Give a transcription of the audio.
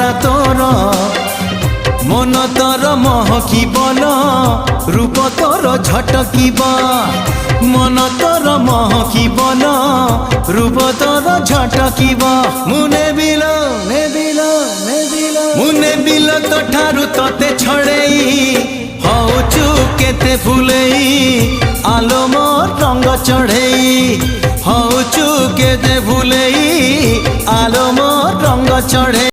চেহারা তোর মন তোর মহকিবন রূপ তোর ঝটকিব মন তোর মহকিবন রূপ তোর ঝটকিব মুনে বিল মুনে বিল তো ঠারু তোতে ছড়েই হউচু কেতে ফুলেই আলো মোর রঙ্গ চढ़ेई হউচু কেতে ফুলেই আলো মোর রঙ্গ চढ़ेई।